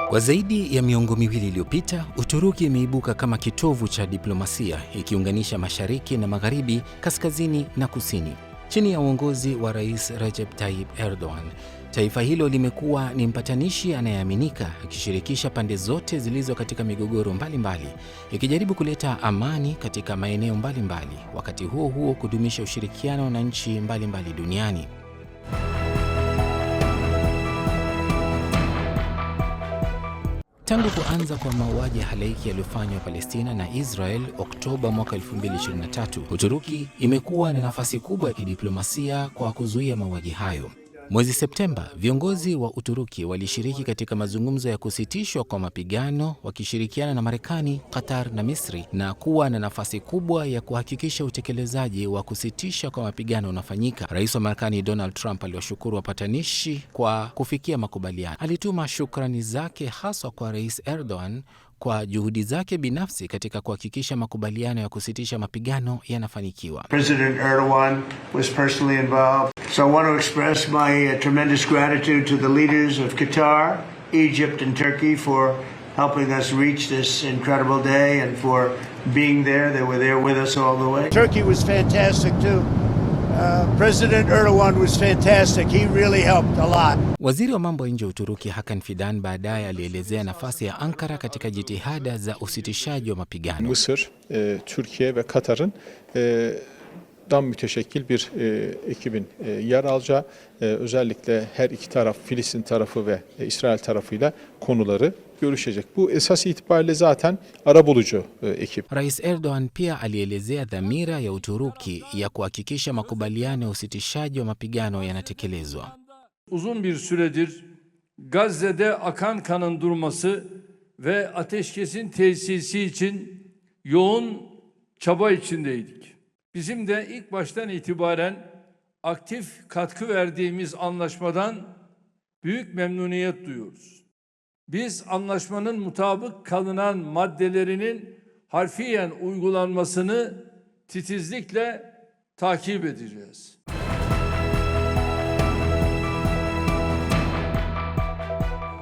Kwa zaidi ya miongo miwili iliyopita, Uturuki imeibuka kama kitovu cha diplomasia, ikiunganisha mashariki na magharibi, kaskazini na kusini. Chini ya uongozi wa Rais Recep Tayyip Erdogan, taifa hilo limekuwa ni mpatanishi anayeaminika, akishirikisha pande zote zilizo katika migogoro mbalimbali, ikijaribu kuleta amani katika maeneo mbalimbali, wakati huo huo kudumisha ushirikiano na nchi mbalimbali duniani. Tangu kuanza kwa mauaji ya halaiki yaliyofanywa Palestina na Israel Oktoba mwaka 2023, Uturuki imekuwa na nafasi kubwa ya kidiplomasia kwa kuzuia mauaji hayo. Mwezi Septemba, viongozi wa Uturuki walishiriki katika mazungumzo ya kusitishwa kwa mapigano wakishirikiana na Marekani, Qatar na Misri, na kuwa na nafasi kubwa ya kuhakikisha utekelezaji wa kusitisha kwa mapigano unafanyika. Rais wa Marekani Donald Trump aliwashukuru wapatanishi kwa kufikia makubaliano. Alituma shukrani zake haswa kwa Rais Erdogan kwa juhudi zake binafsi katika kuhakikisha makubaliano ya kusitisha mapigano yanafanikiwa. President Erdogan was personally involved. So I want to express my tremendous gratitude to the leaders of Qatar, Egypt and Turkey for helping us reach this incredible day and for being there. They were there with us all the way. Turkey was fantastic too. President Erdogan was fantastic. He really helped a lot. Waziri wa mambo ya nje wa Uturuki Hakan Fidan baadaye alielezea nafasi ya Ankara katika jitihada za usitishaji wa mapigano. Mısır, Türkiye ve Katar'ın dan müteşekkil bir ekibin yer alacağı, özellikle her iki taraf, Filistin tarafı ve İsrail tarafıyla konuları görüşecek. Bu esas itibariyle zaten arabulucu ekip. Rais Erdogan pia alielezea dhamira ya Uturuki ya kuhakikisha makubaliano ya usitishaji wa mapigano yanatekelezwa. Uzun bir süredir Gazze'de akan kanın durması ve ateşkesin tesisi için yoğun çaba içindeydik. Bizim de ilk baştan itibaren aktif katkı verdiğimiz anlaşmadan büyük memnuniyet duyuyoruz. Biz anlaşmanın mutabık kalınan maddelerinin harfiyen uygulanmasını titizlikle takip edeceğiz.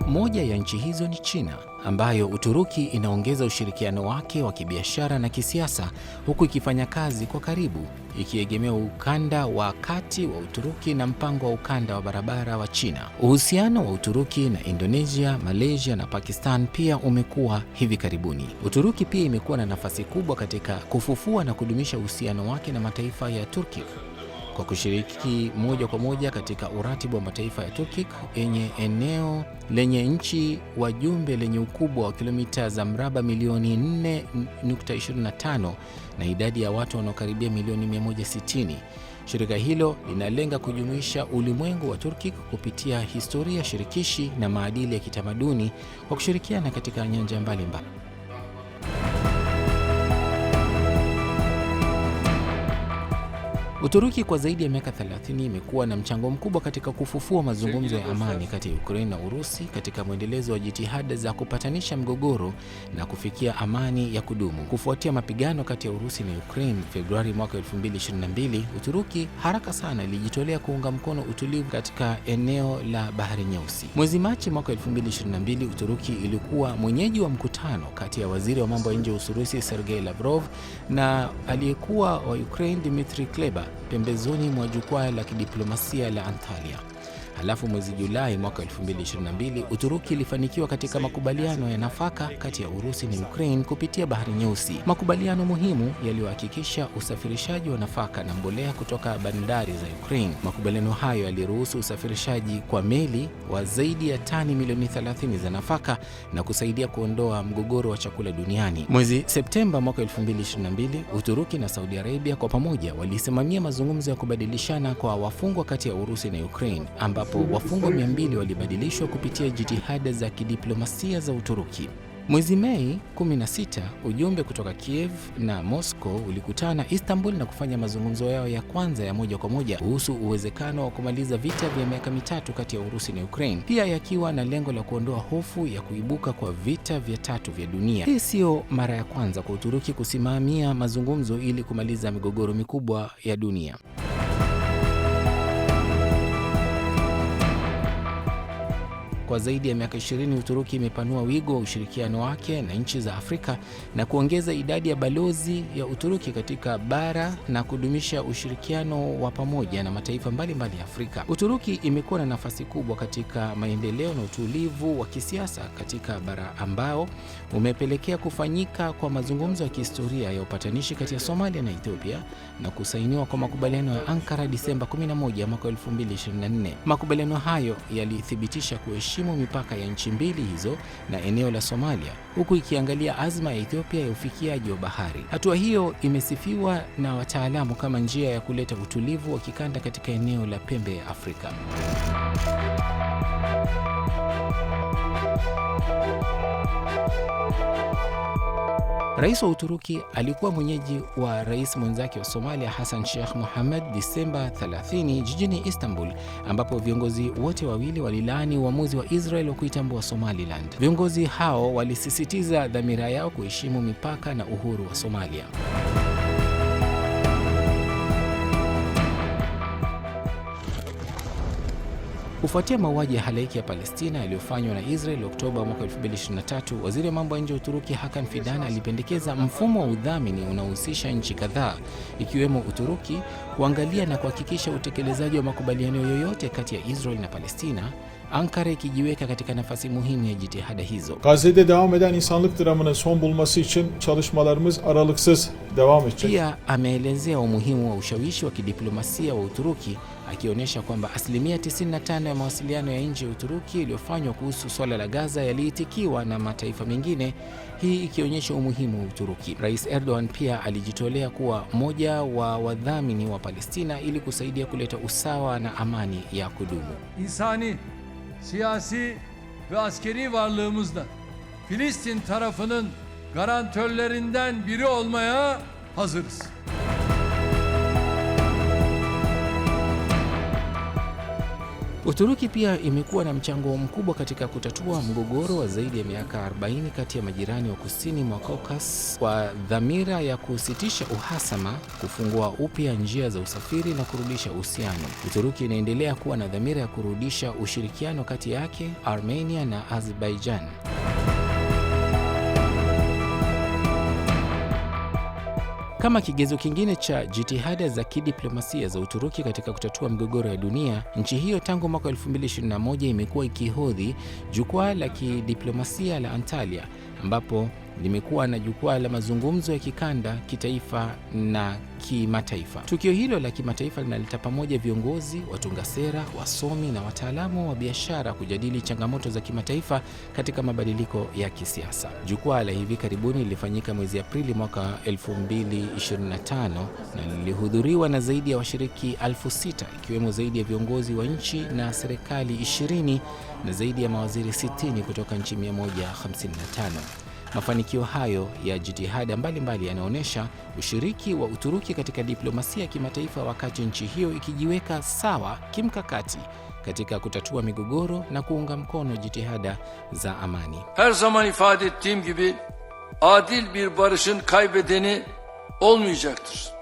Moja ya nchi hizo ni China, ambayo Uturuki inaongeza ushirikiano wake wa kibiashara na kisiasa, huku ikifanya kazi kwa karibu, ikiegemea ukanda wa kati wa Uturuki na mpango wa ukanda wa barabara wa China. Uhusiano wa Uturuki na Indonesia, Malaysia na Pakistan pia umekuwa hivi karibuni. Uturuki pia imekuwa na nafasi kubwa katika kufufua na kudumisha uhusiano wake na mataifa ya Turki, kwa kushiriki moja kwa moja katika uratibu wa mataifa ya Turki yenye eneo lenye nchi wajumbe lenye ukubwa wa kilomita za mraba milioni 4.25 na idadi ya watu wanaokaribia milioni 160. Shirika hilo linalenga kujumuisha ulimwengu wa Turki kupitia historia shirikishi na maadili ya kitamaduni kwa kushirikiana katika nyanja mbalimbali. Uturuki kwa zaidi ya miaka 30 imekuwa na mchango mkubwa katika kufufua mazungumzo ya amani kati ya Ukraine na Urusi katika mwendelezo wa jitihada za kupatanisha mgogoro na kufikia amani ya kudumu. Kufuatia mapigano kati ya Urusi na Ukraine Februari mwaka 2022, Uturuki haraka sana ilijitolea kuunga mkono utulivu katika eneo la Bahari Nyeusi. Mwezi Machi mwaka 2022, Uturuki ilikuwa mwenyeji wa mkutano kati ya waziri wa mambo ya nje wa Urusi Sergei Lavrov na aliyekuwa wa Ukraine Dmitry Kuleba pembezoni mwa jukwaa la kidiplomasia la Antalya. Halafu mwezi Julai mwaka 2022, Uturuki ilifanikiwa katika makubaliano ya nafaka kati ya Urusi na Ukraine kupitia Bahari Nyeusi. Makubaliano muhimu yaliyohakikisha usafirishaji wa nafaka na mbolea kutoka bandari za Ukraine. Makubaliano hayo yaliruhusu usafirishaji kwa meli wa zaidi ya tani milioni 30 za nafaka na kusaidia kuondoa mgogoro wa chakula duniani. Mwezi Septemba mwaka 2022, Uturuki na Saudi Arabia kwa pamoja walisimamia mazungumzo ya kubadilishana kwa wafungwa kati ya Urusi na Ukraine, ambapo wafungwa 200 walibadilishwa kupitia jitihada za kidiplomasia za Uturuki. Mwezi Mei 16, ujumbe kutoka Kiev na Moscow ulikutana Istanbul na kufanya mazungumzo yao ya kwanza ya moja kwa moja kuhusu uwezekano wa kumaliza vita vya miaka mitatu kati ya Urusi na Ukraine, pia yakiwa na lengo la kuondoa hofu ya kuibuka kwa vita vya tatu vya dunia. Hii sio mara ya kwanza kwa Uturuki kusimamia mazungumzo ili kumaliza migogoro mikubwa ya dunia. Kwa zaidi ya miaka 20 Uturuki imepanua wigo wa ushirikiano wake na nchi za Afrika na kuongeza idadi ya balozi ya Uturuki katika bara na kudumisha ushirikiano wa pamoja na mataifa mbalimbali ya Afrika. Uturuki imekuwa na nafasi kubwa katika maendeleo na utulivu wa kisiasa katika bara ambao umepelekea kufanyika kwa mazungumzo ya kihistoria ya upatanishi kati ya Somalia na Ethiopia na kusainiwa kwa makubaliano ya Ankara Disemba 11 mwaka 2024. Makubaliano hayo yalithibitisha kuheshimu mipaka ya nchi mbili hizo na eneo la Somalia, huku ikiangalia azma ya Ethiopia ya ufikiaji wa bahari. Hatua hiyo imesifiwa na wataalamu kama njia ya kuleta utulivu wa kikanda katika eneo la pembe ya Afrika. Rais wa Uturuki alikuwa mwenyeji wa rais mwenzake wa Somalia Hassan Sheikh Mohamud Disemba 30 jijini Istanbul, ambapo viongozi wote wawili walilaani uamuzi wa Israel wa kuitambua Somaliland. Viongozi hao walisisitiza dhamira yao kuheshimu mipaka na uhuru wa Somalia. Kufuatia mauaji ya halaiki ya Palestina yaliyofanywa na Israel Oktoba mwaka 2023, waziri wa mambo ya nje wa Uturuki Hakan Fidan alipendekeza mfumo wa udhamini unaohusisha nchi kadhaa ikiwemo Uturuki kuangalia na kuhakikisha utekelezaji wa makubaliano yoyote kati ya Israel na Palestina, Ankara ikijiweka katika nafasi muhimu ya jitihada hizo. Gazze'de devam eden insanlık dramının son bulması için çalışmalarımız aralıksız devam edecek. Pia ameelezea umuhimu wa ushawishi wa kidiplomasia wa Uturuki, akionyesha kwamba 95% ya mawasiliano ya nje ya Uturuki iliyofanywa kuhusu swala la Gaza yaliitikiwa na mataifa mengine, hii ikionyesha umuhimu wa Uturuki. Rais Erdogan pia alijitolea kuwa mmoja wa wadhamini wa Palestina ili kusaidia kuleta usawa na amani ya kudumu. İnsani, siyasi ve askeri varlığımızla Filistin tarafının garantörlerinden biri olmaya hazırız. Uturuki pia imekuwa na mchango mkubwa katika kutatua mgogoro wa zaidi ya miaka 40 kati ya majirani wa kusini mwa Caucasus kwa dhamira ya kusitisha uhasama, kufungua upya njia za usafiri na kurudisha uhusiano. Uturuki inaendelea kuwa na dhamira ya kurudisha ushirikiano kati yake, Armenia na Azerbaijan. Kama kigezo kingine cha jitihada za kidiplomasia za Uturuki katika kutatua mgogoro ya dunia, nchi hiyo tangu mwaka 2021 imekuwa ikihodhi jukwaa la kidiplomasia la Antalya, ambapo limekuwa na jukwaa la mazungumzo ya kikanda, kitaifa na kimataifa. Tukio hilo la kimataifa linaleta pamoja viongozi, watunga sera, wasomi na wataalamu wa biashara kujadili changamoto za kimataifa katika mabadiliko ya kisiasa. Jukwaa la hivi karibuni lilifanyika mwezi Aprili mwaka 2025 na lilihudhuriwa na zaidi ya washiriki 6,000 ikiwemo zaidi ya viongozi wa nchi na serikali 20 na zaidi ya mawaziri 60 kutoka nchi 155. Mafanikio hayo ya jitihada mbalimbali yanaonyesha ushiriki wa Uturuki katika diplomasia ya kimataifa, wakati nchi hiyo ikijiweka sawa kimkakati katika kutatua migogoro na kuunga mkono jitihada za amani. Her zaman ifade ettiğim gibi adil bir barışın kaybedeni olmayacaktır.